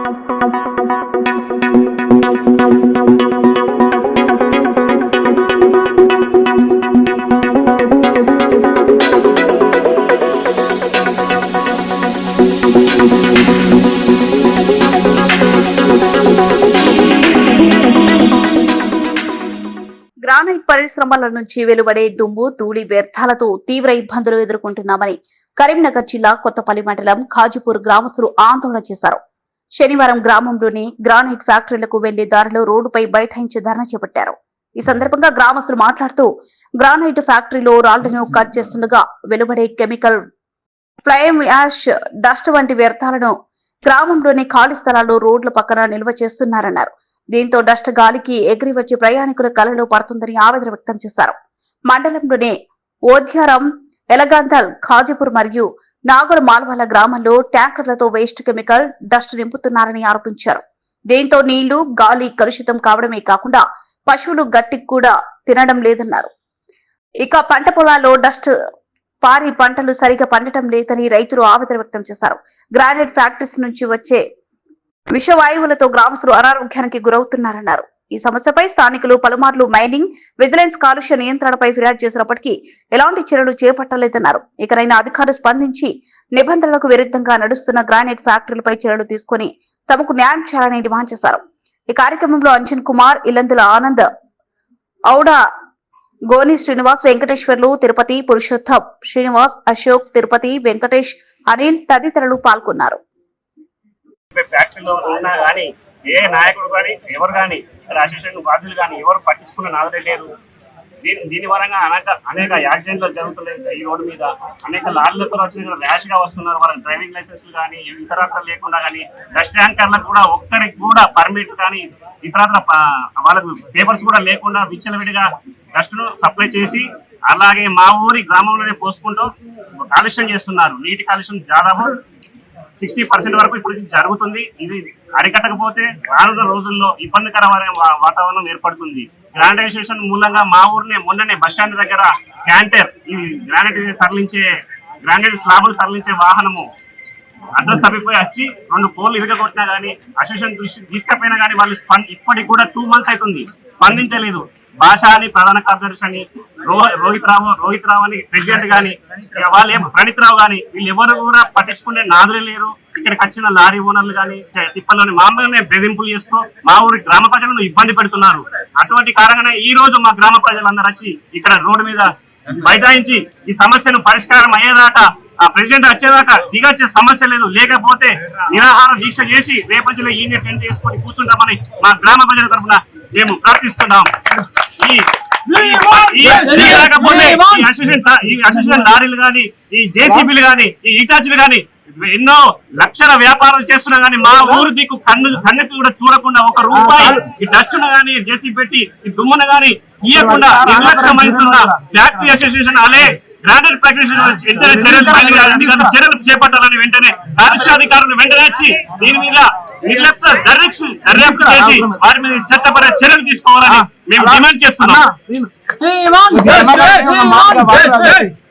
Granite పరిశ్రమల నుంచి వెలువడే దుమ్ము ధూళి వ్యర్థాలతో తీవ్ర ఇబ్బందులు ఎదుర్కొంటున్నామని కరీంనగర్ జిల్లా కొత్తపల్లి మండలం ఖాజీపూర్ గ్రామస్తులు ఆందోళన చేశారు. శనివారం గ్రామంలోని గ్రానైట్ ఫ్యాక్టరీలకు వెళ్లే దారిలో రోడ్డుపై బైఠాయించి ధర్నా చేపట్టారు. ఈ సందర్భంగా గ్రామస్తులు మాట్లాడుతూ గ్రానైట్ ఫ్యాక్టరీలో రాళ్లను కట్ చేస్తుండగా వెలువడే కెమికల్, ఫ్లైమ్ యాష్, డస్ట్ వంటి వ్యర్థాలను గ్రామంలోని ఖాళీ స్థలాల్లో రోడ్ల పక్కన నిల్వ చేస్తున్నారన్నారు. దీంతో డస్ట్ గాలికి ఎగిరి వచ్చి ప్రయాణికుల కలలో పడుతుందని ఆవేదన వ్యక్తం చేశారు. మండలంలోని ఓద్యారం, ఎలగంతల్, ఖాజీపూర్ మరియు నాగర్ మాల్వాల గ్రామాల్లో ట్యాంకర్లతో వేస్ట్ కెమికల్, డస్ట్ నింపుతున్నారని ఆరోపించారు. దీంతో నీళ్లు, గాలి కలుషితం కావడమే కాకుండా పశువులు గట్టి కూడా తినడం లేదన్నారు. ఇక పంట పొలాల్లో డస్ట్ పారి పంటలు సరిగా పండటం లేదని రైతులు ఆవేదన వ్యక్తం చేశారు. గ్రానైట్ ఫ్యాక్టరీస్ నుంచి వచ్చే విషవాయువులతో గ్రామస్తులు అనారోగ్యానికి గురవుతున్నారన్నారు. ఈ సమస్యపై స్థానికులు పలుమార్లు మైనింగ్, విజిలెన్స్, కాలుష్య నియంత్రణపై ఫిర్యాదు చేసినప్పటికీ ఎలాంటి చర్యలు చేపట్టలేదన్నారు. ఇకనైనా అధికారులు స్పందించి నిబంధనలకు విరుద్ధంగా నడుస్తున్న గ్రానైట్ ఫ్యాక్టరీలపై చర్యలు తీసుకుని తమకు న్యాయం చేయాలని డిమాండ్ చేశారు. ఈ కార్యక్రమంలో అంజన్ కుమార్, ఇల్లందుల ఆనంద్, ఔడా, గోని శ్రీనివాస్, వెంకటేశ్వర్లు, తిరుపతి, పురుషోత్తం, శ్రీనివాస్, అశోక్, తిరుపతి, వెంకటేష్, అనిల్ తదితరులు పాల్గొన్నారు. ఫ్యాక్టరీలో ఉన్నా కానీ ఏ నాయకుడు కానీ ఎవరు కానీ అసోసియేషన్ బాధ్యులు కానీ ఎవరు పట్టించుకున్న నాదులే లేరు. దీని వరంగా అనేక యాక్సిడెంట్లు జరుగుతున్నాయి. ఈ రోడ్డు మీద అనేక లారీలతో వచ్చిన ర్యాష్ గా వస్తున్నారు. వాళ్ళకి డ్రైవింగ్ లైసెన్స్లు కానీ ఇతరత్ర లేకుండా కానీ డస్ట్ ట్యాంకర్లకు కూడా ఒక్కరికి కూడా పర్మిట్ కానీ ఇతరత్ర వాళ్ళకు పేపర్స్ కూడా లేకుండా విచ్చలవిడిగా డస్ట్ ను సప్లై చేసి అలాగే మా ఊరి గ్రామంలోనే పోసుకుంటూ కాలుష్యం చేస్తున్నారు. నీటి కాలుష్యం దాదాపు 60% వరకు ఇప్పుడు జరుగుతుంది. ఇది అరికట్టకపోతే రానున్న రోజుల్లో ఇబ్బందికరమైన వాతావరణం ఏర్పడుతుంది. గ్రానైటైజేషన్ మూలంగా మా ఊరిని మొన్ననే బస్టాండ్ దగ్గర క్యాంటర్, ఈ గ్రానైట్ స్లాబులు తరలించే వాహనము అడ్రస్ తప్పిపోయి వచ్చి 2 పోల్లు ఇరగొట్టినా కానీ అసోసియేషన్ దృష్టి తీసుకపోయినా కానీ వాళ్ళు ఇప్పటికి కూడా 2 months అవుతుంది, స్పందించలేదు. భాష అని ప్రధాన కార్యదర్శి అని, రోహిత్ రావు అని ప్రెసిడెంట్ కానీ, వాళ్ళు ప్రణీత్ రావు కానీ వీళ్ళు ఎవరు కూడా పట్టించుకునే నాదులే లేరు. ఇక్కడికి వచ్చిన లారీ ఓనర్లు కానీ తిప్పల్లోని మామూలుగానే బెదింపులు చేస్తూ మా ఊరి గ్రామ ప్రజలను ఇబ్బంది పెడుతున్నారు. అటువంటి కారణంగా ఈ రోజు మా గ్రామ ప్రజలందరూ వచ్చి ఇక్కడ రోడ్డు మీద బైఠాయించి ఈ సమస్యను పరిష్కారం అయ్యేదాకా, ఆ ప్రెసిడెంట్ వచ్చేదాకా దిగొచ్చే సమస్య లేదు. లేకపోతే నిరాహార దీక్ష చేసి రేపటిలో ఈ టెంట్ చేసుకొని కూర్చుంటామని మా గ్రామ ప్రజల తరఫున మేము ప్రార్థిస్తున్నాం. ఈ అసోసియేషన్ లారీలు కానీ, ఈ జేసీబీలు కానీ, ఈ ఈటాచీలు కానీ ఎన్నో లక్షల వ్యాపారాలు చేస్తున్నా గానీ మా ఊరు దిక్కు కన్నెత్తి కూడా చూడకుండా 1 రూపాయి ఈ డస్ట్ ను గానీ జేసీ పెట్టి ఈ దుమ్మును గానీ తీయకుండా నిర్లక్ష్యమైతున్న ఫ్యాక్టరీ అసోసియేషన్ అలే గ్రానైట్ చర్యలు చేపట్టాలని వెంటనే కాలుష్యాధికారులు వెంటనే వచ్చి దీని మీద నిర్లక్ష్య దర్యాప్తు చేసి వారి మీద చట్టపర చర్యలు తీసుకోవాలని మేము డిమాండ్ చేస్తున్నాం.